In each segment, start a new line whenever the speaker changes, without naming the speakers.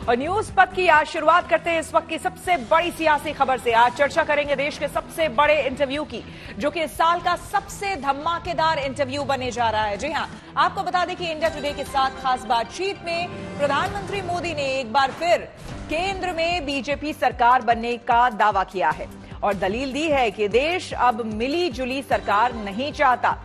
और न्यूज पथ की आज शुरुआत करते हैं इस वक्त की सबसे बड़ी सियासी खबर से। आज चर्चा करेंगे देश के सबसे बड़े इंटरव्यू की, जो कि इस साल का सबसे धमाकेदार इंटरव्यू बने जा रहा है। जी हां, आपको बता दें कि इंडिया टुडे के साथ खास बातचीत में प्रधानमंत्री मोदी ने एक बार फिर केंद्र में बीजेपी सरकार बनने का दावा किया है और दलील दी है कि देश अब मिली जुली सरकार नहीं चाहता।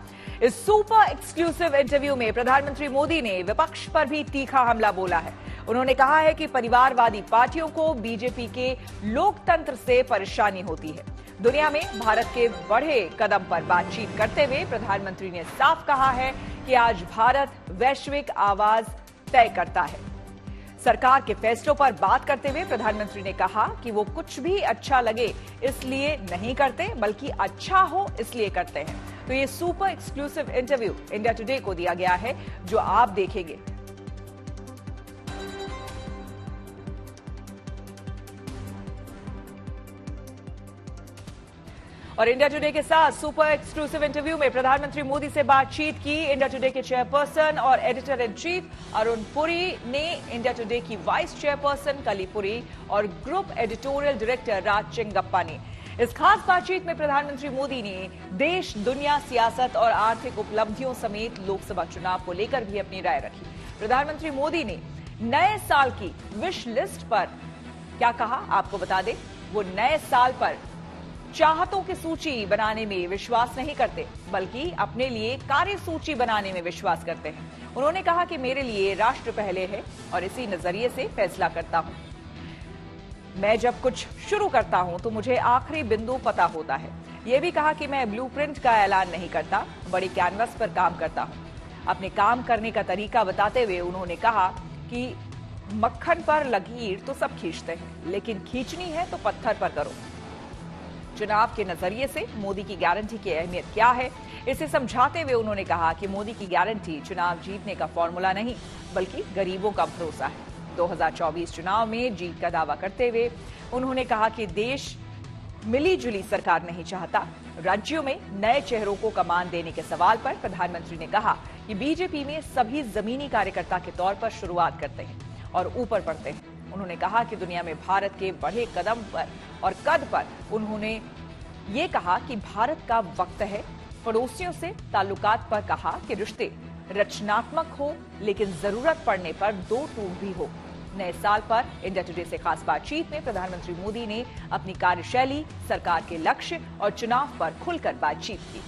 इस सुपर एक्सक्लूसिव इंटरव्यू में प्रधानमंत्री मोदी ने विपक्ष पर भी तीखा हमला बोला है। उन्होंने कहा है कि परिवारवादी पार्टियों को बीजेपी के लोकतंत्र से परेशानी होती है। दुनिया में भारत के बढ़े कदम पर बातचीत करते हुए प्रधानमंत्री ने साफ कहा है कि आज भारत वैश्विक आवाज तय करता है। सरकार के फैसलों पर बात करते हुए प्रधानमंत्री ने कहा कि वो कुछ भी अच्छा लगे इसलिए नहीं करते, बल्कि अच्छा हो इसलिए करते हैं। तो ये super exclusive interview India today को दिया गया है, जो आप देखेंगे। और इंडिया टुडे के साथ सुपर एक्सक्लूसिव इंटरव्यू में प्रधानमंत्री मोदी से बातचीत की इंडिया टुडे के चेयरपर्सन और editor in chief Arun Puri ने इंडिया टुडे की वाइस चेयरपर्सन कली पुरी और ग्रुप एडिटोरियल डायरेक्टर राज चिंगप्पा ने। इस खास बातचीत में प्रधानमंत्री मोदी ने देश, दुनिया, सियासत और आर्थिक उपलब्धियों समेत लोकसभा चुनाव को लेकर भी अपनी राय रखी। प्रधानमंत्री मोदी ने नए साल की विश लिस्ट पर क्या कहा, आपको बता दें। वो नए साल पर चाहतों की सूची बनाने में विश्वास नहीं करते, बल्कि अपने लिए कार्य सूची बनाने में विश्वास करते हैं। उन्होंने कहा कि मेरे लिए राष्ट्र पहले है और इसी नजरिए से फैसला करता हूं। मैं जब कुछ शुरू करता हूं तो मुझे आखिरी बिंदु पता होता है। यह भी कहा कि मैं ब्लूप्रिंट का ऐलान नहीं करता, बड़ी कैनवस पर काम करता हूं। अपने काम करने का तरीका बताते हुए उन्होंने कहा कि मक्खन पर लकीर तो सब खींचते हैं, लेकिन खींचनी है तो पत्थर पर करो। चुनाव के नजरिए से मोदी की गारंटी की अहमियत क्या है, इसे समझाते हुए उन्होंने कहा कि मोदी की गारंटी चुनाव जीतने का फॉर्मूला नहीं, बल्कि गरीबों का भरोसा है। 2024 चुनाव में जीत का दावा करते हुए उन्होंने कहा कि देश मिली जुली सरकार नहीं चाहता। राज्यों में नए चेहरों को कमान देने के सवाल पर प्रधानमंत्री ने कहा कि बीजेपी में सभी जमीनी कार्यकर्ता के तौर पर शुरुआत करते हैं और ऊपर बढ़ते हैं। उन्होंने कहा कि दुनिया में भारत के बढ़े कदम पर और कद पर उन्होंने ये कहा कि भारत का वक्त है। पड़ोसियों से ताल्लुकात पर कहा कि रिश्ते रचनात्मक हो, लेकिन जरूरत पड़ने पर दो टूक भी हो। नए साल पर इंडिया टुडे से खास बातचीत में प्रधानमंत्री मोदी ने अपनी कार्यशैली, सरकार के लक्ष्य और चुनाव पर खुलकर बातचीत की।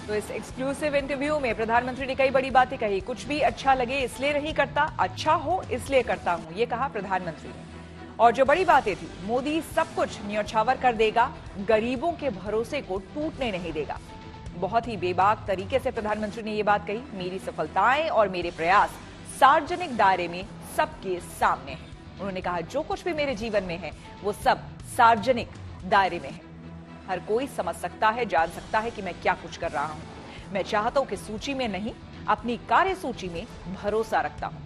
तो इस एक्सक्लूसिव इंटरव्यू में प्रधानमंत्री ने कई बड़ी बातें कही। कुछ भी अच्छा लगे इसलिए नहीं करता, अच्छा हो इसलिए करता हूं, ये कहा प्रधानमंत्री ने। और जो बड़ी बातें थी, मोदी सब कुछ न्योछावर कर देगा, गरीबों के भरोसे को टूटने नहीं देगा। बहुत ही बेबाक तरीके से प्रधानमंत्री ने ये बात कही। मेरी सफलताएं और मेरे प्रयास सार्वजनिक दायरे में सबके सामने हैं। उन्होंने कहा जो कुछ भी मेरे जीवन में है वो सब सार्वजनिक दायरे में है। हर कोई समझ सकता है, जान सकता है कि मैं क्या कुछ कर रहा हूं। मैं चाहतों की सूची में नहीं, अपनी कार्य सूची में भरोसा रखता हूं।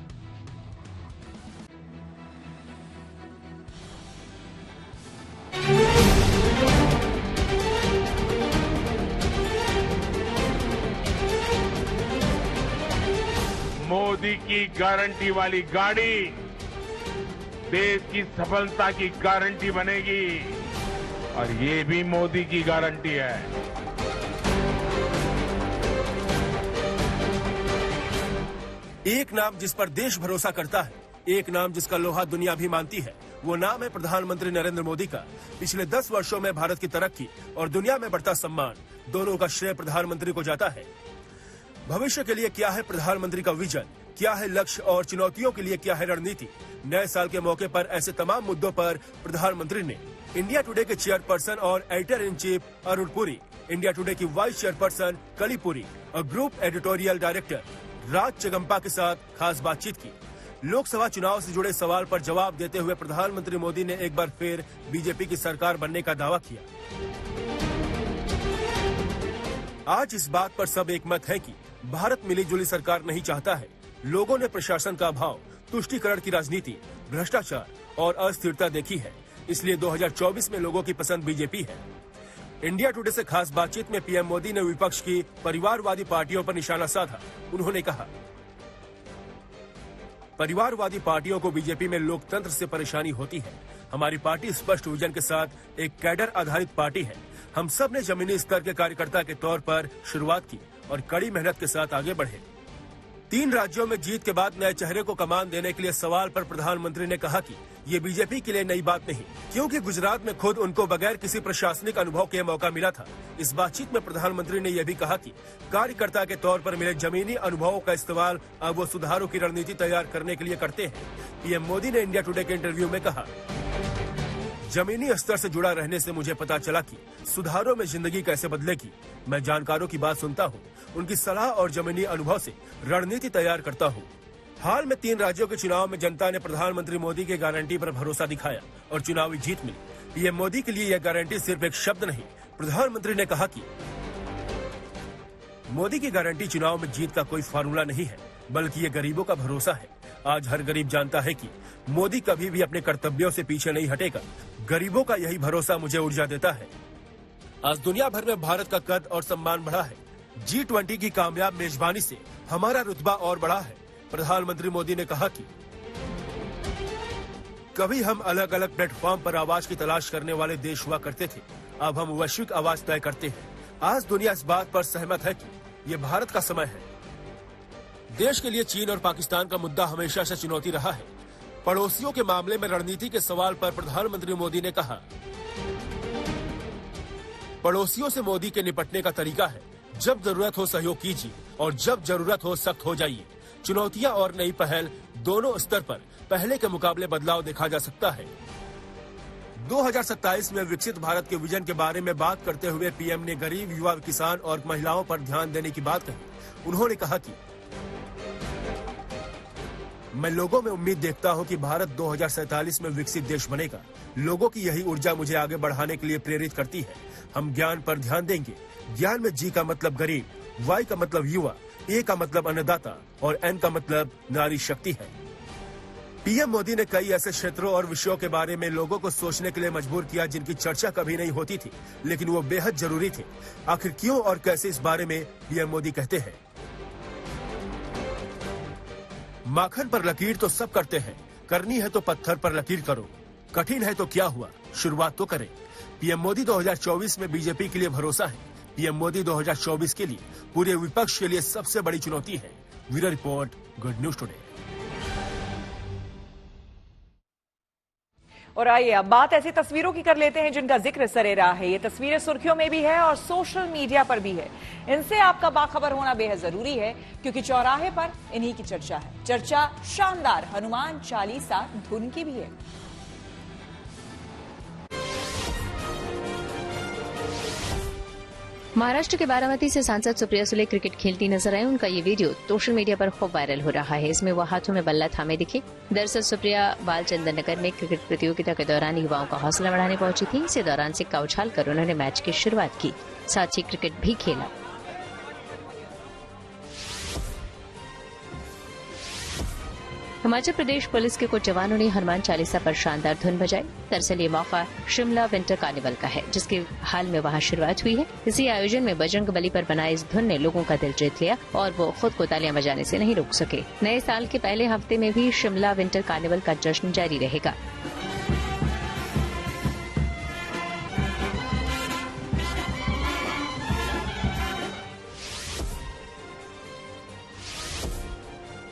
मोदी की गारंटी वाली गाड़ी देश की सफलता की गारंटी बनेगी और ये भी मोदी की गारंटी है।
एक नाम जिस पर देश भरोसा करता है, एक नाम जिसका लोहा दुनिया भी मानती है, वो नाम है प्रधानमंत्री नरेंद्र मोदी का। पिछले 10 वर्षों में भारत की तरक्की और दुनिया में बढ़ता सम्मान, दोनों का श्रेय प्रधानमंत्री को जाता है। भविष्य के लिए क्या है प्रधानमंत्री का विजन, क्या है लक्ष्य और चुनौतियों के लिए क्या है रणनीति। नए साल के मौके पर ऐसे तमाम मुद्दों पर प्रधानमंत्री ने इंडिया टुडे के चेयरपर्सन और editor in chief Arun Puri, India today की वाइस चेयरपर्सन कली पुरी और ग्रुप एडिटोरियल डायरेक्टर राज चिंगप्पा के साथ खास बातचीत की। लोकसभा चुनाव से जुड़े सवाल पर जवाब देते हुए प्रधानमंत्री मोदी ने एक बार फिर बीजेपी की सरकार बनने का दावा किया। आज इस बात पर सब एकमत है कि भारत मिलीजुली सरकार नहीं चाहता है। लोगों ने प्रशासन का अभाव, तुष्टीकरण की राजनीति, भ्रष्टाचार और अस्थिरता देखी है, इसलिए 2024 में लोगों की पसंद बीजेपी है। इंडिया टुडे से खास बातचीत में पीएम मोदी ने विपक्ष की परिवारवादी पार्टियों पर निशाना साधा। उन्होंने कहा, परिवारवादी पार्टियों को बीजेपी में लोकतंत्र से परेशानी होती है। हमारी पार्टी स्पष्ट विजन के साथ एक कैडर आधारित पार्टी है। हम सब ने जमीनी स्तर के कार्यकर्ता के तौर पर शुरुआत की और कड़ी मेहनत के साथ आगे बढ़े। 3 राज्यों में जीत के बाद नए चेहरे को कमान देने के लिए सवाल पर प्रधानमंत्री ने कहा कि ये बीजेपी के लिए नई बात नहीं, क्योंकि गुजरात में खुद उनको बगैर किसी प्रशासनिक अनुभव के मौका मिला था। इस बातचीत में प्रधानमंत्री ने यह भी कहा कि कार्यकर्ता के तौर पर मिले जमीनी अनुभवों का इस्तेमाल अब वो सुधारों की रणनीति तैयार करने के लिए करते हैं। पीएम मोदी ने इंडिया टुडे के इंटरव्यू में कहा, जमीनी स्तर से जुड़ा रहने से मुझे पता चला कि सुधारों में जिंदगी कैसे बदलेगी। मैं जानकारों की बात सुनता हूँ, उनकी सलाह और जमीनी अनुभव से रणनीति तैयार करता हूँ। हाल में 3 राज्यों के चुनाव में जनता ने प्रधानमंत्री मोदी की गारंटी पर भरोसा दिखाया और चुनावी जीत मिली। पीएम मोदी के लिए यह गारंटी सिर्फ एक शब्द नहीं। प्रधानमंत्री ने कहा कि मोदी की गारंटी चुनाव में जीत का कोई फार्मूला नहीं है, बल्कि ये गरीबों का भरोसा है। आज हर गरीब जानता है कि मोदी कभी भी अपने कर्तव्यों से पीछे नहीं हटेगा। गरीबों का यही भरोसा मुझे ऊर्जा देता है। आज दुनिया भर में भारत का कद और सम्मान बढ़ा है। G20 की कामयाब मेजबानी से हमारा रुतबा और बढ़ा है। प्रधानमंत्री मोदी ने कहा कि कभी हम अलग अलग प्लेटफॉर्म पर आवाज की तलाश करने वाले देश हुआ करते थे, अब हम वैश्विक आवाज तय करते हैं। आज दुनिया इस बात पर सहमत है कि ये भारत का समय है। देश के लिए चीन और पाकिस्तान का मुद्दा हमेशा से चुनौती रहा है। पड़ोसियों के मामले में रणनीति के सवाल पर प्रधानमंत्री मोदी ने कहा, पड़ोसियों से मोदी के निपटने का तरीका है, जब जरूरत हो सहयोग कीजिए और जब जरूरत हो सख्त हो जाइए। चुनौतियां और नई पहल दोनों स्तर पर पहले के मुकाबले बदलाव देखा जा सकता है। 2027 में विकसित भारत के विजन के बारे में बात करते हुए पीएम ने गरीब, युवा, किसान और महिलाओं पर ध्यान देने की बात कही। उन्होंने कहा कि मैं लोगों में उम्मीद देखता हूं कि भारत 2047 में विकसित देश बनेगा। लोगों की यही ऊर्जा मुझे आगे बढ़ाने के लिए प्रेरित करती है। हम ज्ञान पर ध्यान देंगे। ज्ञान में G का मतलब गरीब, Y का मतलब युवा, A का मतलब अन्नदाता और N का मतलब नारी शक्ति है। पीएम मोदी ने कई ऐसे क्षेत्रों और विषयों के बारे में लोगों को सोचने के लिए मजबूर किया जिनकी चर्चा कभी नहीं होती थी, लेकिन वो बेहद जरूरी थे। आखिर क्यों और कैसे, इस बारे में पीएम मोदी कहते हैं, माखन पर लकीर तो सब करते हैं, करनी है तो पत्थर पर लकीर करो। कठिन है तो क्या हुआ, शुरुआत तो करें। पीएम मोदी 2024 में बीजेपी के लिए भरोसा है। पीएम मोदी 2024 के लिए पूरे विपक्ष के लिए सबसे बड़ी चुनौती है। Bureau report, good news today.
और आइए अब बात ऐसी तस्वीरों की कर लेते हैं जिनका जिक्र सरेराह है। ये तस्वीरें सुर्खियों में भी है और सोशल मीडिया पर भी है। इनसे आपका बाखबर होना बेहद जरूरी है, क्योंकि चौराहे पर इन्हीं की चर्चा है। चर्चा शानदार हनुमान चालीसा धुन की भी है।
महाराष्ट्र के बारामती से सांसद सुप्रिया सुले क्रिकेट खेलती नजर आई। उनका ये वीडियो सोशल मीडिया पर खूब वायरल हो रहा है। इसमें वो हाथों में बल्ला थामे दिखे। दरअसल सुप्रिया बालचंदर नगर में क्रिकेट प्रतियोगिता के दौरान युवाओं का हौसला बढ़ाने पहुंची थी। इसी दौरान सिक्का उछालकर उन्होंने मैच की शुरुआत की, साथ ही क्रिकेट भी खेला। हिमाचल प्रदेश पुलिस के कुछ जवानों ने हनुमान चालीसा पर शानदार धुन बजाई। दरअसल ये मौका शिमला विंटर कार्निवल का है, जिसके हाल में वहां शुरुआत हुई है। इसी आयोजन में बजरंगबली पर बनाई इस धुन ने लोगों का दिल जीत लिया और वो खुद को तालियां बजाने से नहीं रोक सके। नए साल के पहले हफ्ते में भी शिमला विंटर कार्निवल का जश्न जारी रहेगा।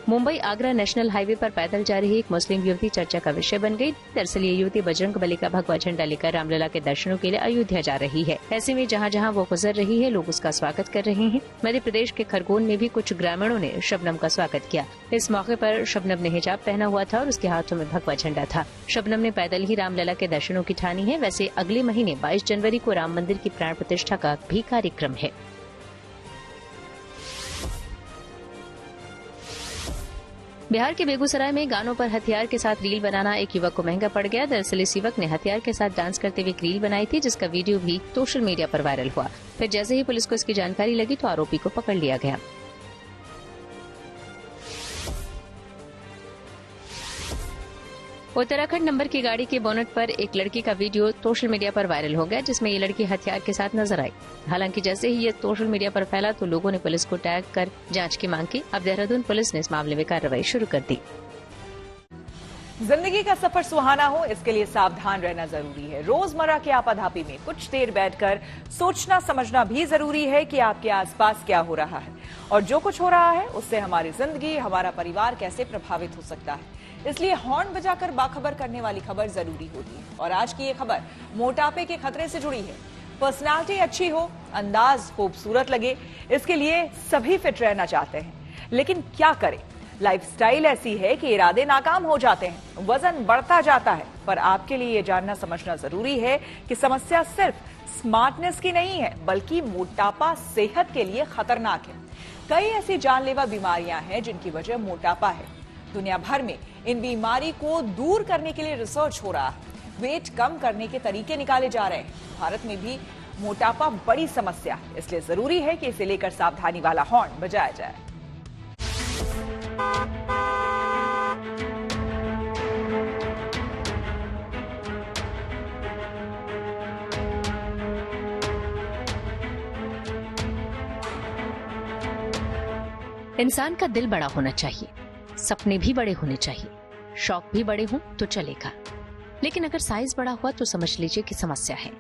मुंबई आगरा नेशनल हाईवे पर पैदल जा रही एक मुस्लिम युवती चर्चा का विषय बन गई। दरअसल ये युवती बजरंगबली का भगवा झंडा लेकर रामलला के दर्शनों के लिए अयोध्या जा रही है। ऐसे में जहां जहां वो गुजर रही है, लोग उसका स्वागत कर रहे हैं। मध्य प्रदेश के खरगोन में भी कुछ ग्रामीणों ने शबनम का स्वागत किया। इस मौके पर शबनम ने हिजाब पहना हुआ था और उसके हाथों में भगवा झंडा था। शबनम ने पैदल ही रामलला के दर्शनों की ठानी है। वैसे अगले महीने 22 जनवरी को राम मंदिर की प्राण प्रतिष्ठा का भी कार्यक्रम है। बिहार के बेगूसराय में गानों पर हथियार के साथ रील बनाना एक युवक को महंगा पड़ गया। दरअसल इस युवक ने हथियार के साथ डांस करते हुए एक रील बनाई थी, जिसका वीडियो भी सोशल मीडिया पर वायरल हुआ। फिर जैसे ही पुलिस को इसकी जानकारी लगी तो आरोपी को पकड़ लिया गया। उत्तराखंड नंबर की गाड़ी के बोनट पर एक लड़की का वीडियो सोशल मीडिया पर वायरल हो गया, जिसमें ये लड़की हथियार के साथ नजर आई। हालांकि जैसे ही ये सोशल मीडिया पर फैला तो लोगों ने पुलिस को टैग कर जांच की मांग की। अब देहरादून पुलिस ने इस मामले में कार्रवाई शुरू कर दी।
जिंदगी का सफर सुहाना हो, इसके लिए सावधान रहना जरूरी है। रोजमर्रा के आपाधापी में कुछ देर बैठकर सोचना समझना भी जरूरी है कि आपके आसपास क्या हो रहा है और जो कुछ हो रहा है उससे हमारी जिंदगी, हमारा परिवार कैसे प्रभावित हो सकता है। इसलिए हॉर्न बजाकर बाखबर करने वाली खबर जरूरी होती है। और आज की ये खबर मोटापे के खतरे से जुड़ी है। पर्सनालिटी अच्छी हो, अंदाज खूबसूरत लगे, इसके लिए सभी फिट रहना चाहते हैं, लेकिन क्या करें? लाइफस्टाइल ऐसी है कि इरादे नाकाम हो जाते हैं, वजन बढ़ता जाता है। पर आपके लिए ये जानना समझना जरूरी है कि समस्या सिर्फ स्मार्टनेस की नहीं है, बल्कि मोटापा सेहत के लिए खतरनाक है। कई ऐसी जानलेवा बीमारियां हैं जिनकी वजह मोटापा है। दुनिया भर में इन बीमारी को दूर करने के लिए रिसर्च हो रहा है, वेट कम करने के तरीके निकाले जा रहे हैं। भारत में भी मोटापा बड़ी समस्या है, इसलिए जरूरी है कि इसे लेकर सावधानी वाला हॉर्न बजाया जाए।
इंसान का दिल बड़ा होना चाहिए, सपने भी बड़े होने चाहिए, शौक भी बड़े हों तो चलेगा, लेकिन अगर साइज बड़ा हुआ तो समझ लीजिए कि समस्या है।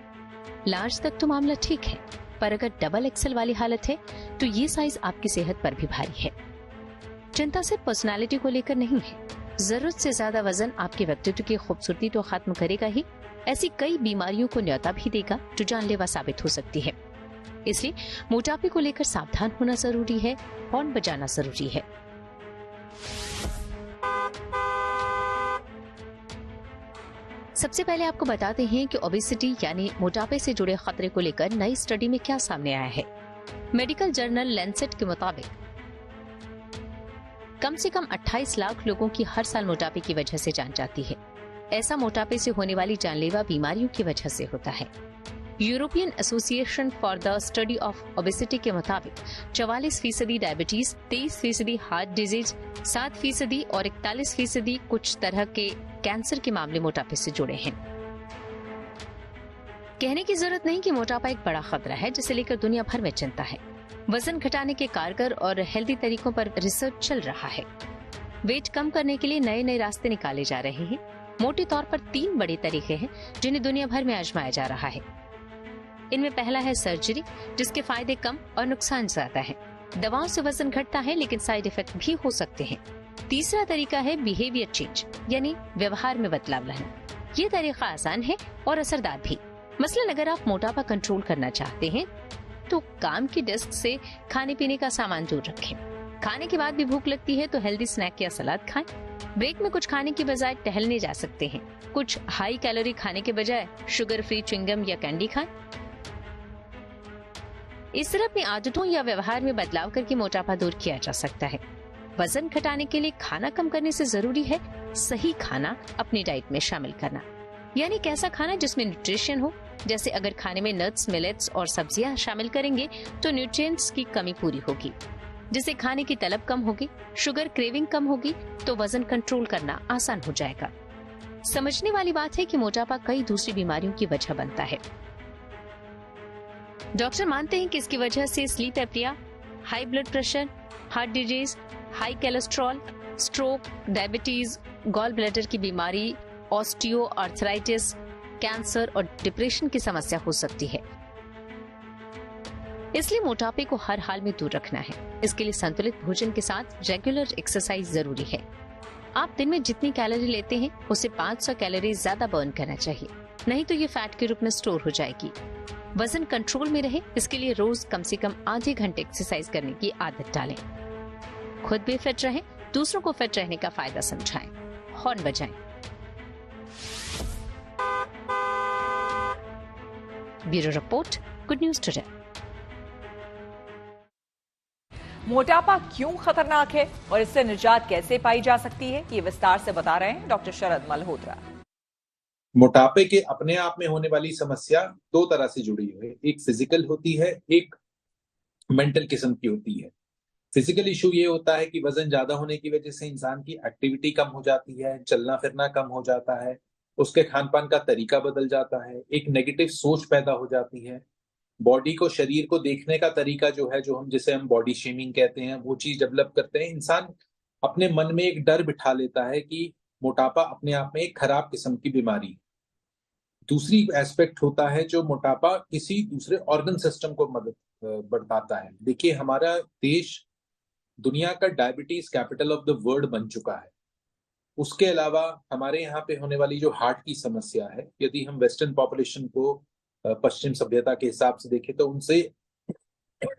लार्ज तक तो मामला ठीक है, पर अगर डबल एक्सेल वाली हालत है तो ये साइज आपकी सेहत पर भी भारी है। चिंता सिर्फ पर्सनालिटी को लेकर नहीं है, जरूरत से ज्यादा वजन आपके व्यक्तित्व की खूबसूरती तो खत्म करेगा ही, ऐसी कई बीमारियों को न्योता भी देगा जो जानलेवा साबित हो सकती है। इसलिए मोटापे को लेकर सावधान होना जरूरी है, हॉर्न बजाना जरूरी है। सबसे पहले आपको बताते हैं कि ओबेसिटी यानी मोटापे से जुड़े खतरे को लेकर नई स्टडी में क्या सामने आया है। मेडिकल जर्नल लैंसेट के मुताबिक कम से कम 28 लाख लोगों की हर साल मोटापे की वजह से जान जाती है। ऐसा मोटापे से होने वाली जानलेवा बीमारियों की वजह से होता है। European association for the study of obesity के मुताबिक 44% डायबिटीज, 23% हार्ट डिजीज, 7% और 41% कुछ तरह के कैंसर के मामले मोटापे से जुड़े हैं। कहने की जरूरत नहीं कि मोटापा एक बड़ा खतरा है जिसे लेकर दुनिया भर में चिंता है। वजन घटाने के कारगर और हेल्दी तरीकों पर रिसर्च चल रहा है। वेट कम करने के लिए नए नए रास्ते निकाले जा रहे हैं। मोटे तौर पर 3 बड़े तरीके हैं जिन्हें दुनिया भर में आजमाया जा रहा है। इनमें पहला है सर्जरी, जिसके फायदे कम और नुकसान ज्यादा है। दवाओं से वजन घटता है लेकिन साइड इफेक्ट भी हो सकते हैं। तीसरा तरीका है बिहेवियर चेंज, यानी व्यवहार में बदलाव लाना। ये तरीका आसान है और असरदार भी। मसलन अगर आप मोटापा कंट्रोल करना चाहते हैं तो काम की डेस्क से खाने पीने का सामान दूर रखें। खाने के बाद भी भूख लगती है तो हेल्दी स्नैक या सलाद खाएं। ब्रेक में कुछ खाने की बजाय टहलने जा सकते हैं। कुछ हाई कैलोरी खाने के बजाय शुगर फ्री च्युइंगम या कैंडी खाएं। इस तरह अपनी आदतों या व्यवहार में बदलाव करके मोटापा दूर किया जा सकता है। वजन घटाने के लिए खाना कम करने से जरूरी है सही खाना अपनी डाइट में शामिल करना, यानी कैसा खाना जिसमें न्यूट्रिशन हो। जैसे अगर खाने में नट्स, मिलेट्स और सब्जियां शामिल करेंगे तो न्यूट्रिएंट्स की कमी पूरी होगी, जिससे खाने की तलब कम होगी, शुगर क्रेविंग कम होगी, तो वजन कंट्रोल करना आसान हो जाएगा। समझने वाली बात है कि मोटापा कई दूसरी बीमारियों की वजह बनता है। डॉक्टर मानते हैं कि इसकी वजह से sleep apnea, high blood pressure, heart disease, high cholesterol, stroke, diabetes, gall bladder की बीमारी, ऑस्टियो आर्थराइटिस, कैंसर और डिप्रेशन की समस्या हो सकती है। इसलिए मोटापे को हर हाल में दूर रखना है। इसके लिए संतुलित भोजन के साथ रेगुलर एक्सरसाइज जरूरी है। आप दिन में जितनी कैलोरी लेते हैं उससे 500 कैलोरी ज्यादा बर्न करना चाहिए, नहीं तो ये फैट के रूप में स्टोर हो जाएगी। वजन कंट्रोल में रहे इसके लिए रोज कम से कम आधे घंटे एक्सरसाइज करने की आदत डालें। खुद भी फिट रहें, दूसरों को फिट रहने का फायदा समझाएं, हॉर्न बजाएं। Bureau report, good news today.
मोटापा क्यों खतरनाक है और इससे निजात कैसे पाई जा सकती है, ये विस्तार से बता रहे हैं डॉक्टर शरद मल्होत्रा।
मोटापे के अपने आप में होने वाली समस्या 2 तरह से जुड़ी हुई है। एक फिजिकल होती है, एक मेंटल किस्म की होती है। फिजिकल इशू ये होता है कि वजन ज्यादा होने की वजह से इंसान की एक्टिविटी कम हो जाती है, चलना फिरना कम हो जाता है, उसके खान पान का तरीका बदल जाता है, एक नेगेटिव सोच पैदा हो जाती है, बॉडी को, शरीर को देखने का तरीका जो है, जिसे हम बॉडी शेमिंग कहते हैं, वो चीज डेवलप करते हैं। इंसान अपने मन में एक डर बिठा लेता है कि मोटापा अपने आप में एक खराब किस्म की बीमारी है। दूसरी एस्पेक्ट होता है जो मोटापा किसी दूसरे ऑर्गन सिस्टम को मदद बढ़ाता है। देखिए, हमारा देश दुनिया का diabetes capital of the world बन चुका है। उसके अलावा हमारे यहाँ पे होने वाली जो हार्ट की समस्या है, यदि हम वेस्टर्न पॉपुलेशन को पश्चिम सभ्यता के हिसाब से देखें तो उनसे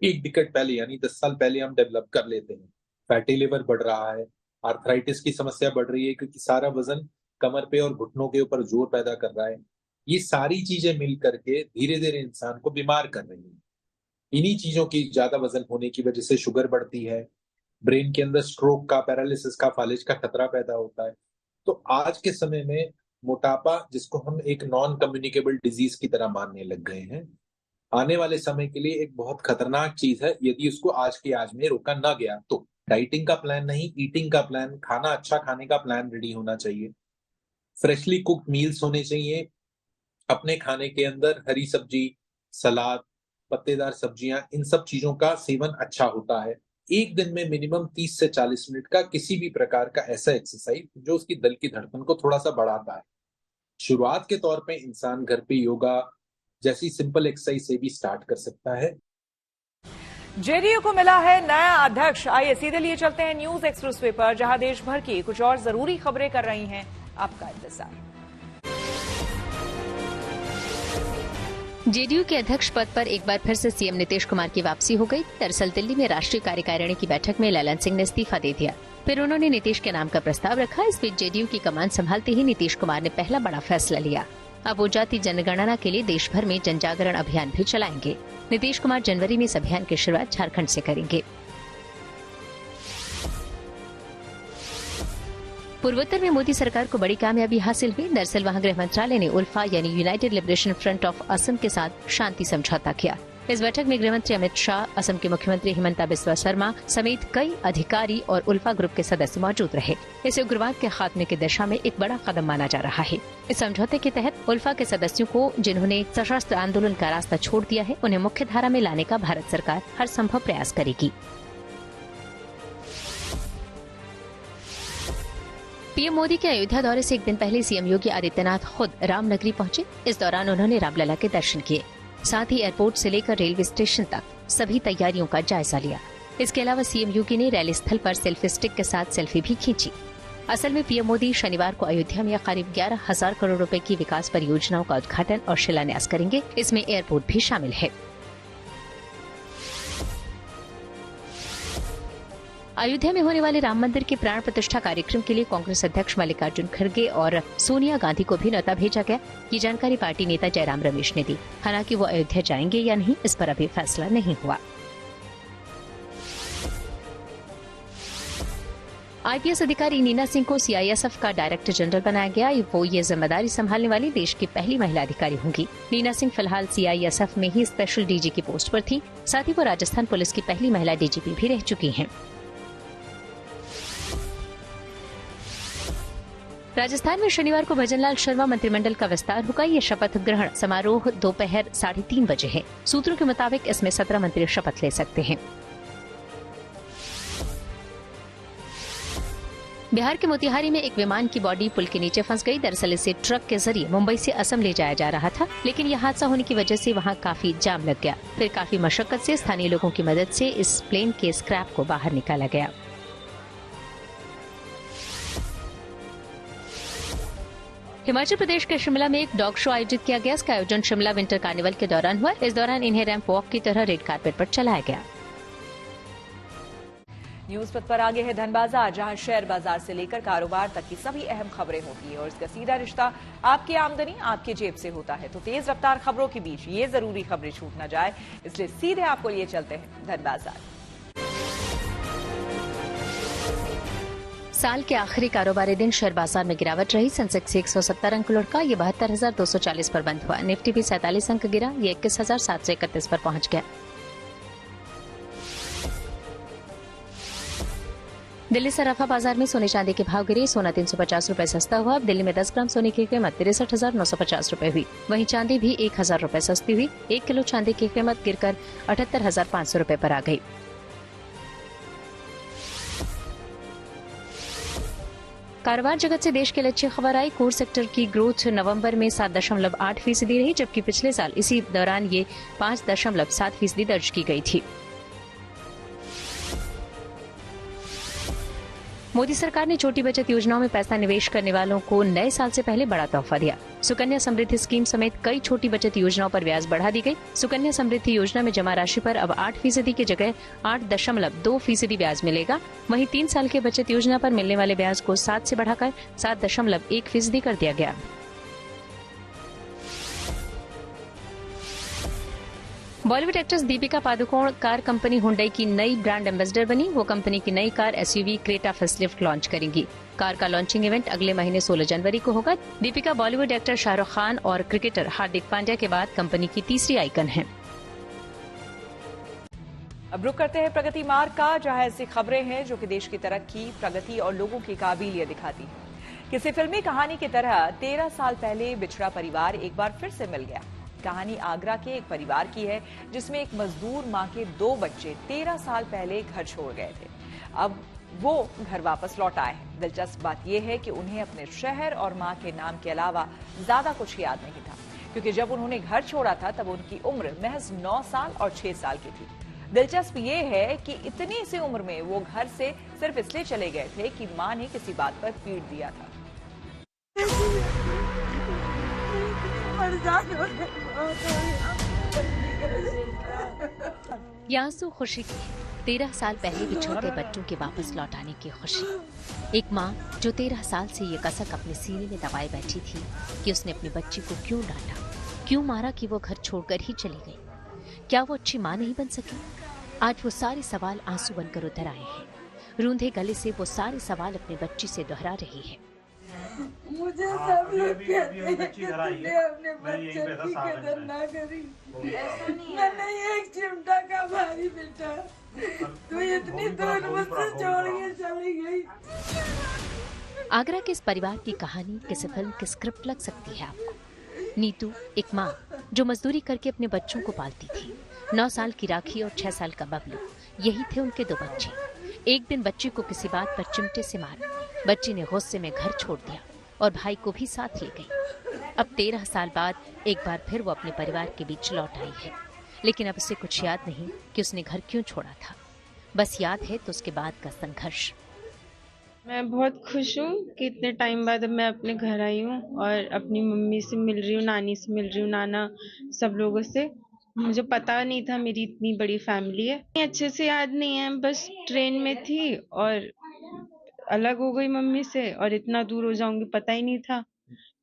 एक डिकेड पहले यानी 10 साल पहले हम डेवलप कर लेते हैं। फैटी लिवर बढ़ रहा है, आर्थराइटिस की समस्या बढ़ रही है क्योंकि सारा वजन कमर पे और घुटनों के ऊपर जोर पैदा कर रहा है। ये सारी चीजें मिल करके धीरे धीरे इंसान को बीमार कर रही हैं। इन्हीं चीजों की ज्यादा वजन होने की वजह से शुगर बढ़ती है, ब्रेन के अंदर स्ट्रोक का, पैरालिसिस का, फालिज का खतरा पैदा होता है। तो आज के समय में मोटापा, जिसको हम एक नॉन कम्युनिकेबल डिजीज की तरह मानने लग गए हैं, आने वाले समय के लिए एक बहुत खतरनाक चीज है यदि उसको आज के आज में रोका ना गया तो। डाइटिंग का प्लान नहीं, ईटिंग का प्लान, खाना अच्छा खाने का प्लान रेडी होना चाहिए। फ्रेशली कुक्ड मील्स होने चाहिए। अपने खाने के अंदर हरी सब्जी, सलाद, पत्तेदार सब्जियां, इन सब चीजों का सेवन अच्छा होता है। एक दिन में मिनिमम 30 से 40 मिनट का किसी भी प्रकार का ऐसा एक्सरसाइज जो उसकी दिल की धड़कन को थोड़ा सा बढ़ाता है। शुरुआत के तौर पे इंसान घर पे योगा जैसी सिंपल एक्सरसाइज से भी स्टार्ट कर सकता है।
जेडीयू को मिला है नया अध्यक्ष। आइए सीधे लिए चलते हैं न्यूज एक्सप्रेसवे पर, जहां देश भर की कुछ और जरूरी खबरें कर रही हैं आपका इंतजार।
जेडीयू के अध्यक्ष पद पर एक बार फिर से सीएम नीतीश कुमार की वापसी हो गई। दरअसल दिल्ली में राष्ट्रीय कार्यकारिणी की बैठक में ललन सिंह ने इस्तीफा दे दिया, फिर उन्होंने नीतीश के नाम का प्रस्ताव रखा। इस बीच जेडीयू की कमान संभालते ही नीतीश कुमार ने पहला बड़ा फैसला लिया। अब वो जाति जनगणना के लिए देश भर में जनजागरण अभियान भी चलाएंगे। नीतीश कुमार जनवरी में इस अभियान की शुरुआत झारखंड से करेंगे। पूर्वोत्तर में मोदी सरकार को बड़ी कामयाबी हासिल हुई। दरअसल वहां गृह मंत्रालय ने उल्फा यानी United liberation front of Assam के साथ शांति समझौता किया। इस बैठक में गृह मंत्री अमित शाह, असम के मुख्यमंत्री हिमंता बिस्वा शर्मा समेत कई अधिकारी और उल्फा ग्रुप के सदस्य मौजूद रहे। इसे उग्रवाद के खात्मे की दिशा में एक बड़ा कदम माना जा रहा है। इस समझौते के तहत उल्फा के सदस्यों को, जिन्होंने सशस्त्र आंदोलन का रास्ता छोड़ दिया है, उन्हें मुख्य धारा में लाने का भारत सरकार हर संभव प्रयास करेगी। पीएम मोदी के अयोध्या दौरे से एक दिन पहले सीएम योगी आदित्यनाथ खुद रामनगरी पहुंचे। इस दौरान उन्होंने रामलला के दर्शन किए, साथ ही एयरपोर्ट से लेकर रेलवे स्टेशन तक सभी तैयारियों का जायजा लिया। इसके अलावा सीएम योगी ने रैली स्थल पर सेल्फी स्टिक के साथ सेल्फी भी खींची। असल में पीएम मोदी शनिवार को अयोध्या में करीब 11,000 करोड़ रुपए की विकास परियोजनाओं का उद्घाटन और शिलान्यास करेंगे। इसमें एयरपोर्ट भी शामिल है। अयोध्या में होने वाले राम मंदिर के प्राण प्रतिष्ठा कार्यक्रम के लिए कांग्रेस अध्यक्ष मल्लिकार्जुन खड़गे और सोनिया गांधी को भी न्योता भेजा गया। ये जानकारी पार्टी नेता जयराम रमेश ने दी। हालांकि वो अयोध्या जाएंगे या नहीं, इस पर अभी फैसला नहीं हुआ। आईपीएस अधिकारी नीना सिंह को सीआईएसएफ का डायरेक्टर जनरल बनाया गया। वो ये जिम्मेदारी संभालने वाली देश की पहली महिला अधिकारी होंगी। नीना सिंह फिलहाल सीआईएसएफ में ही स्पेशल डीजी की पोस्ट पर थी। साथ ही वो राजस्थान पुलिस की पहली महिला डीजीपी भी रह चुकी हैं। राजस्थान में शनिवार को भजनलाल शर्मा मंत्रिमंडल का विस्तार होगा। ये शपथ ग्रहण समारोह दोपहर 3:30 बजे है। सूत्रों के मुताबिक इसमें 17 मंत्री शपथ ले सकते हैं। बिहार के मोतिहारी में एक विमान की बॉडी पुल के नीचे फंस गई। दरअसल इसे ट्रक के जरिए मुंबई से असम ले जाया जा रहा था, लेकिन यह हादसा होने की वजह से वहां काफी जाम लग गया। फिर काफी मशक्कत से स्थानीय लोगों की मदद से इस प्लेन के स्क्रैप को बाहर निकाला गया। हिमाचल प्रदेश के शिमला में एक डॉग शो आयोजित किया गया। इसका आयोजन शिमला विंटर कार्निवल के दौरान हुआ। इस दौरान इन्हें रैंप वॉक की तरह रेड कारपेट पर चलाया गया।
न्यूज पथ पर आगे है धन बाजार, जहां शेयर बाजार से लेकर कारोबार तक की सभी अहम खबरें होती है और इसका सीधा रिश्ता आपकी आमदनी आपके जेब से होता है। तो तेज रफ्तार खबरों के बीच ये जरूरी खबरें छूट न जाए, इसलिए सीधे आपको लिए चलते हैं धन बाजार।
साल के आखिरी कारोबारी दिन शेयर बाजार में गिरावट रही। सेंसेक्स 170 अंक लुढ़का, ये 72,240 पर बंद हुआ। निफ्टी भी 47 अंक गिरा, ये 21,731 पर पहुंच गया। दिल्ली सराफा बाजार में सोने चांदी के भाव गिरे। सोना 350 रूपए सस्ता हुआ। अब दिल्ली में 10 ग्राम सोने की कीमत 63,950 रूपए हुई। वहीं चांदी भी 1,000 रूपए सस्ती हुई। 1 किलो चांदी की कीमत गिरकर 78,500 रूपए पर आ गई। कारोबार जगत से देश के लिए अच्छी खबर आई। कोर सेक्टर की ग्रोथ नवंबर में 7.8% रही, जबकि पिछले साल इसी दौरान ये 5.7% दर्ज की गई थी। मोदी सरकार ने छोटी बचत योजनाओं में पैसा निवेश करने वालों को नए साल से पहले बड़ा तोहफा दिया। सुकन्या समृद्धि स्कीम समेत कई छोटी बचत योजनाओं पर ब्याज बढ़ा दी गई। सुकन्या समृद्धि योजना में जमा राशि पर अब 8% की जगह 8.2% ब्याज मिलेगा। वहीं 3 साल की बचत योजना पर मिलने वाले ब्याज को 7 से बढ़ाकर 7.1% कर दिया गया। Bollywood actress Deepika Padukone car company Hyundai की नई ब्रांड एम्बेसडर बनी। वो कंपनी की नई car SUV Creta facelift launch करेंगी। कार का लॉन्चिंग इवेंट अगले महीने 16 जनवरी को होगा। दीपिका बॉलीवुड एक्टर शाहरुख खान और क्रिकेटर हार्दिक पांड्या के बाद कंपनी की तीसरी आइकन है।
अब रुक करते हैं प्रगति मार्ग का, जहां ऐसी खबरें हैं जो कि देश की तरक्की, प्रगति और लोगों की काबिलियत दिखाती है। किसी फिल्मी कहानी की तरह 13 साल पहले बिछड़ा परिवार एक बार फिर से मिल गया। कहानी आगरा के एक परिवार की है जिसमें एक मजदूर मां के 2 बच्चे 13 साल पहले घर छोड़ गए थे। अब वो घर वापस लौट आए हैं। दिलचस्प बात यह है कि उन्हें अपने शहर और मां के नाम के अलावा ज्यादा कुछ याद नहीं था, क्योंकि जब उन्होंने घर छोड़ा था तब उनकी उम्र महज 9 साल और 6 साल की थी। दिलचस्प ये है कि इतनी सी उम्र में वो घर से सिर्फ इसलिए चले गए थे कि मां ने किसी बात पर पीट दिया था।
ये आंसू खुशी की है। 13 साल पहले बिछड़ गए बच्चों के वापस लौट आने की खुशी। एक माँ जो 13 साल से ये कसक अपने सीने में दबाए बैठी थी कि उसने अपनी बच्ची को क्यों डांटा, क्यों मारा कि वो घर छोड़कर ही चली गई। क्या वो अच्छी माँ नहीं बन सकी? आज वो सारे सवाल आंसू बनकर उतर आए हैं। रूंधे गले से वो सारे सवाल अपनी बच्ची से दोहरा रही है।
मुझे सब लोग कहते हैं कि तुमने अपने बच्चे की कदर ना करी। मैंने एक चिमटा का भारी बेटा, तू इतनी दूर मुझसे छोड़ के चली गई।
आगरा के इस परिवार की कहानी किसी फिल्म की स्क्रिप्ट लग सकती है आपको। नीतू एक माँ जो मजदूरी करके अपने बच्चों को पालती थी। 9 साल की राखी और 6 साल का बबलू, यही थे उनके 2 बच्चे। एक दिन बच्ची को किसी बात पर चिमटे से मारा। बच्ची ने गुस्से में घर छोड़ दिया और भाई को भी साथ ले गई। अब 13 साल बाद एक बार फिर वो अपने परिवार के बीच लौट आई है, लेकिन अब उसे कुछ याद नहीं कि उसने घर क्यों छोड़ा था। बस याद है तो उसके बाद का संघर्ष।
मैं बहुत खुश हूँ कि इतने टाइम बाद अब मैं अपने घर आई हूँ और अपनी मम्मी से मिल रही हूँ, नानी से मिल रही हूँ, नाना, सब लोगों से। मुझे पता नहीं था मेरी इतनी बड़ी फैमिली है। अच्छे से याद नहीं है, बस ट्रेन में थी और अलग हो गई मम्मी से और इतना दूर हो जाऊंगी पता ही नहीं था।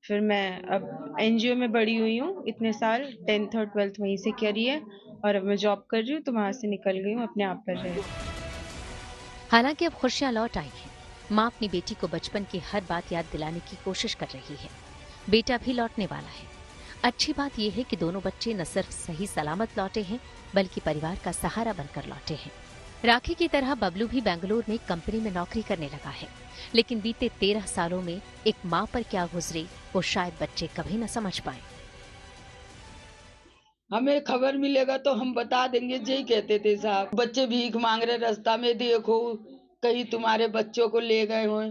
फिर मैं अब एनजीओ में बड़ी हुई हूँ इतने साल, 10th और 12th वहीं से करी है और अब मैं जॉब कर रही हूँ तो वहां से निकल गई हूँ अपने आप पर रह।
हालांकि अब खुशियां लौट आई हैं। माँ अपनी बेटी को बचपन की हर बात याद दिलाने की कोशिश कर रही है। बेटा भी लौटने वाला है। अच्छी बात यह है कि दोनों बच्चे न सिर्फ सही सलामत लौटे हैं, बल्कि परिवार का सहारा बनकर लौटे हैं। राखी की तरह बबलू भी बेंगलुरु में कंपनी में नौकरी करने लगा है, लेकिन बीते 13 सालों में एक माँ पर क्या गुजरी वो शायद बच्चे कभी न समझ पाए।
हमें खबर मिलेगा तो हम बता देंगे, यही कहते थे साहब। बच्चे भीख मांग रहे रास्ता में, देखो कहीं तुम्हारे बच्चों को ले गए हो।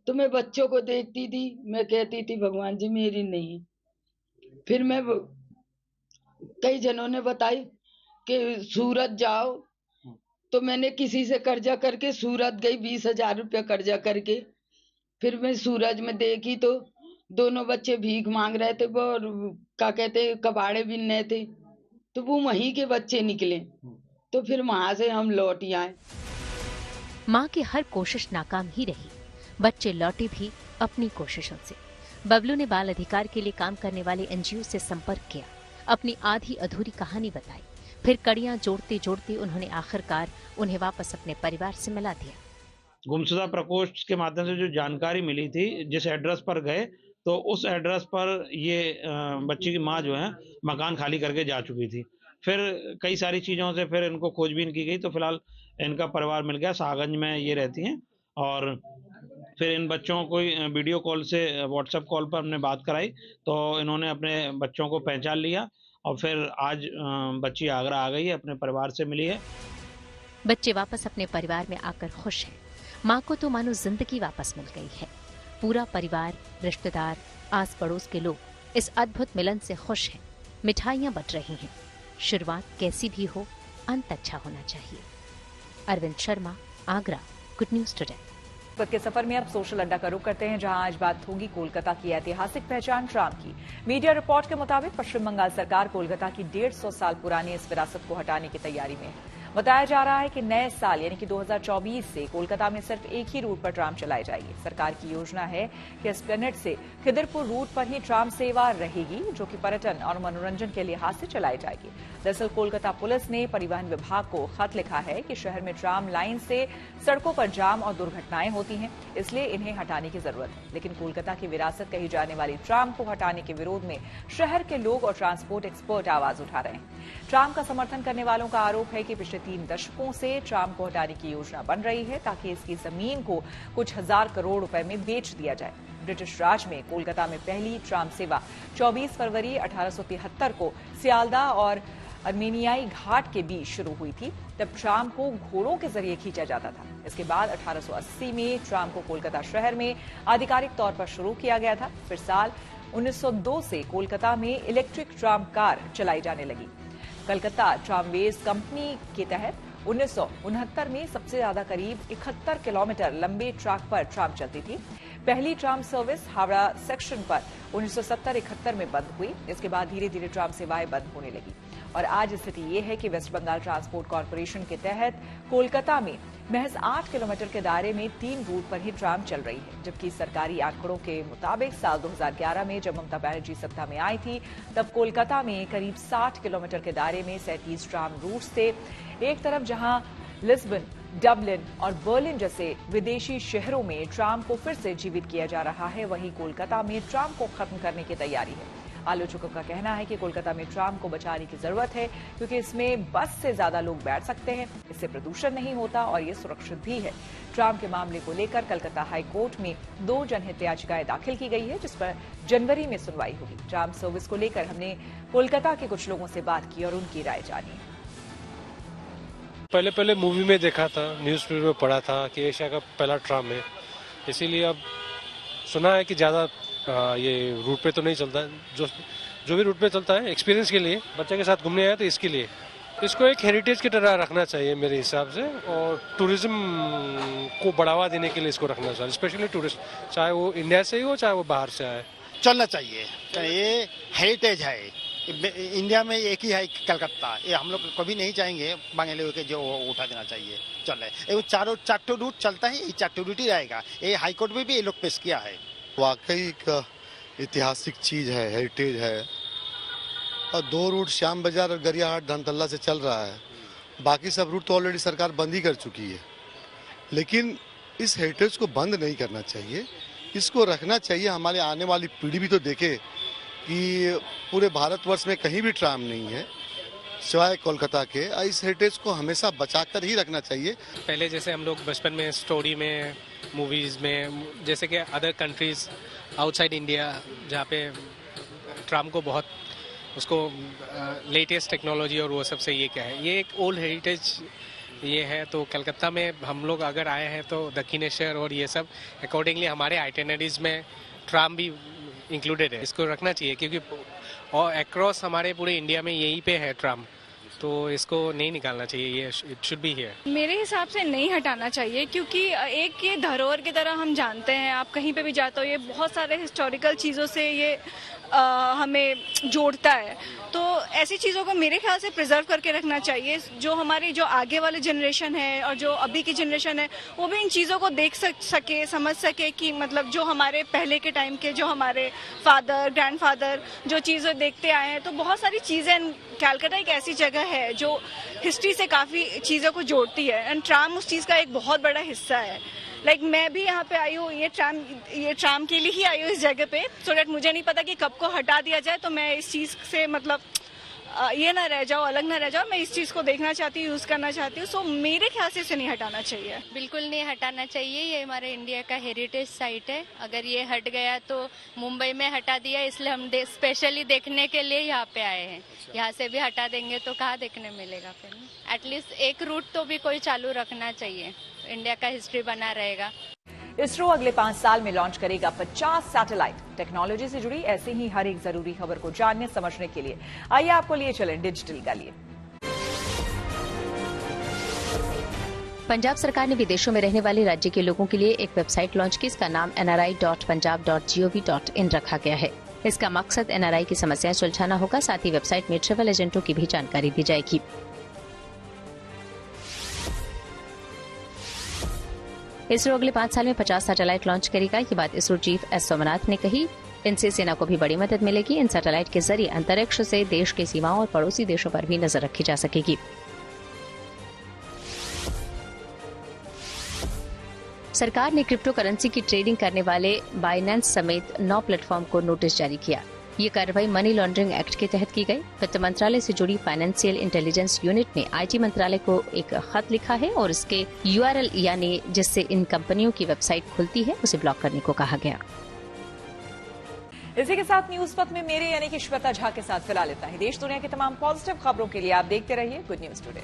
तो मैं बच्चों को देखती थी, मैं कहती थी भगवान जी मेरी नहीं। फिर मैं कई जनों ने बताई कि सूरत जाओ, तो मैंने किसी से कर्जा करके सूरत गई, 20,000 रुपया कर्जा करके। फिर मैं सूरज में देखी तो दोनों बच्चे भीख मांग रहे थे, वो क्या कहते कबाड़े बिनने थे, तो वो वहीं के बच्चे निकले। तो फिर वहां से हम लौट आए।
माँ की हर कोशिश नाकाम ही रही। बच्चे लौटे भी अपनी कोशिशों से। बबलू ने बाल अधिकार के लिए काम करने वाले एनजीओ से संपर्क किया, अपनी आधी अधूरी कहानी बताई। फिर कड़ियां जोड़ते जोड़ते उन्होंने आखिरकार उन्हें वापस अपने परिवार से मिला दिया।
गुमशुदा प्रकोष्ठ के माध्यम से जो जानकारी मिली थी, जिस एड्रेस पर गए तो उस एड्रेस पर ये बच्ची की माँ जो है मकान खाली करके जा चुकी थी। फिर कई सारी चीज़ों से फिर इनको खोजबीन की गई तो फिलहाल इनका परिवार मिल गया। सागंज में ये रहती हैं और फिर इन बच्चों को वीडियो कॉल से व्हाट्सएप कॉल पर हमने बात कराई, तो इन्होंने अपने बच्चों को पहचान लिया और फिर आज बच्ची आगरा आ गई है, अपने परिवार से मिली है।
बच्चे वापस अपने परिवार में आकर खुश हैं। माँ को तो मानो जिंदगी वापस मिल गई है। पूरा परिवार, रिश्तेदार, आस पड़ोस के लोग इस अद्भुत मिलन से खुश हैं। मिठाइयाँ बट रही हैं। शुरुआत कैसी भी हो, अंत अच्छा होना चाहिए। Arvind Sharma, Agra, good news today.
के सफर में अब सोशल अड्डा का रुख करते हैं, जहां आज बात होगी कोलकाता की ऐतिहासिक पहचान ट्राम की। मीडिया रिपोर्ट के मुताबिक पश्चिम बंगाल सरकार कोलकाता की 150 साल पुरानी इस विरासत को हटाने की तैयारी में है। बताया जा रहा है कि नए साल यानी कि 2024 से कोलकाता में सिर्फ एक ही रूट पर ट्राम चलाई जाएगी। सरकार की योजना है कि एस्प्लेनेड से खिदिरपुर रूट पर ही ट्राम सेवा रहेगी, जो कि पर्यटन और मनोरंजन के लिहाज से चलाई जाएगी। दरअसल कोलकाता पुलिस ने परिवहन विभाग को खत लिखा है कि शहर में ट्राम लाइन से सड़कों पर जाम और दुर्घटनाएं होती हैं, इसलिए इन्हें हटाने की जरूरत है। लेकिन कोलकाता की विरासत कही जाने वाली ट्राम को हटाने के विरोध में शहर के लोग और ट्रांसपोर्ट एक्सपर्ट आवाज उठा रहे हैं। ट्राम का समर्थन करने वालों का आरोप है कि पिछले 3 दशकों से ट्राम को हटाने की योजना बन रही है, ताकि इसकी जमीन को कुछ हजार करोड़ रुपए में बेच दिया जाए। ब्रिटिश राज में कोलकाता में पहली ट्राम सेवा 24 फरवरी 1873 को सियालदा और अर्मेनियाई घाट के बीच शुरू हुई थी। तब ट्राम को घोड़ों के जरिए खींचा जाता था। इसके बाद 1880 में ट्राम को कोलकाता शहर में आधिकारिक तौर पर शुरू किया गया था। फिर साल 1902 से कोलकाता में इलेक्ट्रिक ट्राम कार चलाई जाने लगी। कलकत्ता ट्रामवेज कंपनी के तहत 1969 में सबसे ज्यादा करीब 71 किलोमीटर लंबे ट्रैक पर ट्राम चलती थी। पहली ट्राम सर्विस हावड़ा सेक्शन पर 1970-71 में बंद हुई। इसके बाद धीरे धीरे ट्राम सेवाएं बंद होने लगी और आज स्थिति ये है कि वेस्ट बंगाल ट्रांसपोर्ट कॉरपोरेशन के तहत कोलकाता में महज 8 किलोमीटर के दायरे में 3 रूट पर ही ट्राम चल रही है, जबकि सरकारी आंकड़ों के मुताबिक साल 2011 में जब ममता बनर्जी सत्ता में आई थी, तब कोलकाता में करीब 60 किलोमीटर के दायरे में 37 ट्राम रूट्स थे। एक तरफ जहां लिस्बन, डबलिन और बर्लिन जैसे विदेशी शहरों में ट्राम को फिर से जीवित किया जा रहा है, वहीं कोलकाता में ट्राम को खत्म करने की तैयारी है। आलोचकों का कहना है कि कोलकाता में ट्राम को बचाने की जरूरत है, क्योंकि इसमें बस से ज्यादा लोग बैठ सकते हैं, इससे प्रदूषण नहीं होता और ये सुरक्षित भी है। ट्राम के मामले को लेकर कलकत्ता हाई कोर्ट में 2 जनहित याचिकाएं दाखिल की गई है, जिस पर जनवरी में सुनवाई होगी। ट्राम सर्विस को लेकर हमने कोलकाता के कुछ लोगों से बात की और उनकी राय जानी।
पहले मूवी में देखा था, न्यूज़पेपर में पढ़ा था कि एशिया का पहला ट्राम है, इसीलिए अब सुना है कि ज़्यादा ये रूट पे तो नहीं चलता। जो भी रूट पे चलता है एक्सपीरियंस के लिए, बच्चे के साथ घूमने आया तो इसके लिए इसको एक हेरिटेज की तरह रखना चाहिए मेरे हिसाब से, और टूरिज्म को बढ़ावा देने के लिए इसको रखना चाहिए, स्पेशली टूरिस्ट, चाहे वो इंडिया से ही हो चाहे वो बाहर से आए।
चलना चाहिए, ये हेरिटेज है। इंडिया में एक ही है कलकत्ता, ये हम लोग कभी नहीं चाहेंगे बांग्लादेश के जो उठा देना चाहिए। चले चारों रूट चलता है, ये 4 रूट ही रहेगा। ये हाईकोर्ट में भी ये लोग पेश किया है।
वाकई का ऐतिहासिक चीज है, हेरिटेज है। और 2 रूट श्याम बाजार और गरियाहाट धनतल्ला से चल रहा है, बाकी सब रूट तो ऑलरेडी सरकार बंद ही कर चुकी है। लेकिन इस हेरिटेज को बंद नहीं करना चाहिए, इसको रखना चाहिए। हमारे आने वाली पीढ़ी भी तो देखे कि पूरे भारतवर्ष में कहीं भी ट्राम नहीं है सिवाय कोलकाता के। इस हेरिटेज को हमेशा बचाकर ही रखना चाहिए।
पहले जैसे हम लोग बचपन में स्टोरी में, मूवीज में, जैसे कि अदर कंट्रीज आउटसाइड इंडिया जहाँ पे ट्राम को बहुत उसको लेटेस्ट टेक्नोलॉजी और वो सब से ये क्या है, ये एक ओल्ड हेरिटेज ये है। तो कलकत्ता में हम लोग अगर आए हैं तो दक्षिणेश्वर और ये सब अकॉर्डिंगली हमारे आइटिनरीज में ट्राम भी इंक्लूडेड है। इसको रखना चाहिए क्योंकि और अक्रॉस हमारे पूरे इंडिया में यही पे है ट्राम, तो इसको नहीं निकालना चाहिए, ये इट शुड बी हियर।
मेरे हिसाब से नहीं हटाना चाहिए, क्योंकि एक ये धरोहर की तरह हम जानते हैं, आप कहीं पे भी जाते हो, ये बहुत सारे हिस्टोरिकल चीज़ों से ये हमें जोड़ता है। तो ऐसी चीज़ों को मेरे ख्याल से प्रिजर्व करके रखना चाहिए। जो हमारी जो आगे वाली जनरेशन है और जो अभी की जनरेशन है, वो भी इन चीज़ों को देख सके, समझ सके कि मतलब जो हमारे पहले के टाइम के जो हमारे फादर, ग्रैंडफादर जो चीज़ें देखते आए हैं, तो बहुत सारी चीज़ें, कलकत्ता एक ऐसी जगह है जो हिस्ट्री से काफ़ी चीज़ों को जोड़ती है, एंड ट्राम उस चीज़ का एक बहुत बड़ा हिस्सा है। मैं भी यहाँ पे आई हूँ, ये ट्राम के लिए ही आई हूँ इस जगह पे, सो डैट मुझे नहीं पता कि कब को हटा दिया जाए। तो मैं इस चीज़ से मतलब ये ना रह जाओ, अलग ना रह जाओ। मैं इस चीज को देखना चाहती हूँ, यूज करना चाहती हूँ। सो मेरे ख्याल से इसे नहीं हटाना चाहिए।
बिल्कुल नहीं हटाना चाहिए। ये हमारे इंडिया का हेरिटेज साइट है। अगर ये हट गया तो मुंबई में हटा दिया, इसलिए हम स्पेशली देखने के लिए यहाँ पे आए हैं। यहाँ से भी हटा देंगे तो कहाँ देखने मिलेगा फिर। एटलीस्ट एक रूट तो भी कोई चालू रखना चाहिए, इंडिया का हिस्ट्री बना रहेगा।
इसरो अगले 5 साल में लॉन्च करेगा 50 सैटेलाइट। टेक्नोलॉजी से जुड़ी ऐसे ही हर एक जरूरी खबर को जानने समझने के लिए आइए आपको लिए चलें डिजिटल गलिए।
पंजाब सरकार ने विदेशों में रहने वाले राज्य के लोगों के लिए एक वेबसाइट लॉन्च की। इसका नाम nri.punjab.gov.in रखा गया है। इसका मकसद NRI की समस्याएं सुलझाना होगा। साथ ही वेबसाइट में ट्रैवल एजेंटों की भी जानकारी दी जाएगी। इसरो अगले 5 साल में 50 सैटेलाइट लॉन्च करेगा। ये बात इसरो चीफ एस सोमनाथ ने कही। इनसे सेना को भी बड़ी मदद मिलेगी। इन सैटेलाइट के जरिए अंतरिक्ष से देश की सीमाओं और पड़ोसी देशों पर भी नजर रखी जा सकेगी। सरकार ने क्रिप्टो करेंसी की ट्रेडिंग करने वाले बाइनेंस समेत 9 प्लेटफॉर्म को नोटिस जारी किया। ये कार्रवाई मनी लॉन्ड्रिंग एक्ट के तहत की गई। वित्त मंत्रालय से जुड़ी फाइनेंशियल इंटेलिजेंस यूनिट ने IT मंत्रालय को एक खत लिखा है और इसके URL यानी जिससे इन कंपनियों की वेबसाइट खुलती है उसे ब्लॉक करने को कहा गया।
इसी के साथ न्यूज पथ में मेरे यानी कि श्वेता झा के साथ फिलहाल इतना ही। देश दुनिया की तमाम पॉजिटिव खबरों के लिए आप देखते रहिए गुड न्यूज टुडे।